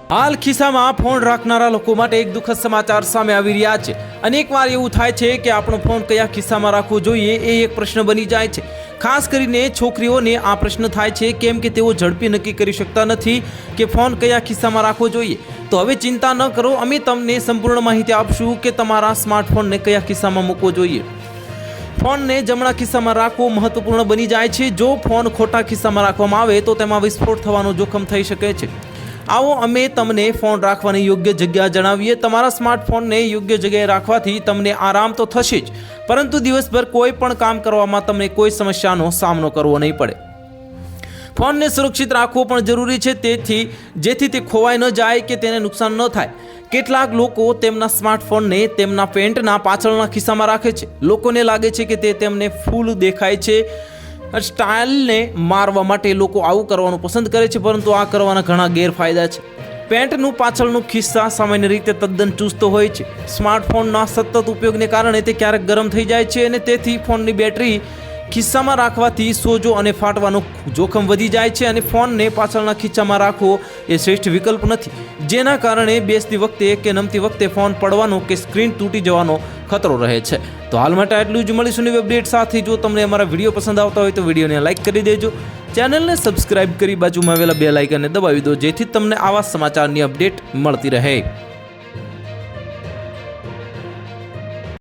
હાલ ખિસ્સામાં ફોન રાખનારા લોકો માટે એક દુઃખદ સમાચાર સામે આવી રહ્યા છે। અનેકવાર એવું થાય છે કે આપણો ફોન કયા ખિસ્સામાં રાખવો જોઈએ એ એક પ્રશ્ન બની જાય છે। ખાસ કરીને છોકરીઓને આ પ્રશ્ન થાય છે કેમ કે તેઓ ઝડપી નક્કી કરી શકતા નથી કે ફોન કયા ખિસ્સામાં રાખવો જોઈએ। તો હવે ચિંતા ન કરો, અમે તમને સંપૂર્ણ માહિતી આપશું કે તમારા સ્માર્ટફોનને કયા ખિસ્સામાં મૂકવો જોઈએ। ફોનને જમણા ખિસ્સામાં રાખવો મહત્વપૂર્ણ બની જાય છે। જો ફોન ખોટા ખિસ્સામાં રાખવામાં આવે તો તેમાં વિસ્ફોટ થવાનું જોખમ થઈ શકે છે। આવો અમે તમને ફોન રાખવાની યોગ્ય જગ્યા જણાવીએ। તમારા સ્માર્ટફોનને યોગ્ય જગ્યાએ રાખવાથી તમને આરામ તો થશે જ, પરંતુ દિવસભર કોઈ પણ કામ કરવામાં તમને કોઈ સમસ્યાનો સામનો કરવો નહીં પડે। ફોનને સુરક્ષિત રાખવો પણ જરૂરી છે, જેથી તે ખોવાઈ ન જાય કે તેને નુકસાન ન થાય। કેટલાક લોકો તેમના સ્માર્ટફોનને તેમના પેન્ટના પાછળના ખિસ્સામાં રાખે છે। લોકોને લાગે છે કે તે તેમને ફૂલ દેખાય છે। સ્ટાઇલને મારવા માટે લોકો આવું કરવાનું પસંદ કરે છે, પરંતુ આ કરવાના ઘણા ગેરફાયદા છે। પેન્ટનું પાછળનું ખિસ્સા સામાન્ય રીતે તદ્દન ચુસ્ત હોય છે। સ્માર્ટફોનના સતત ઉપયોગને કારણે તે ક્યારેક ગરમ થઈ જાય છે અને તેથી ફોનની બેટરી ખિસ્સામાં રાખવાથી સોજો અને ફાટવાનું જોખમ વધી જાય છે અને ફોનને પાછળના ખિસ્સામાં રાખવો એ શ્રેષ્ઠ વિકલ્પ નથી, જેના કારણે બેસતી વખતે કે નમતી વખતે ફોન પડવાનો કે સ્ક્રીન તૂટી જવાનો ખતરો રહે છે। તો હાલ માટે આટલું જ। મળીશું નવી અપડેટ સાથે। જો તમને અમારા વિડીયો પસંદ આવતા હોય તો વિડીયોને લાઇક કરી દેજો, ચેનલને સબસ્ક્રાઇબ કરી બાજુમાં આવેલા બેલ આઇકનને દબાવી દો, જેથી તમને આવા સમાચારની અપડેટ મળતી રહે।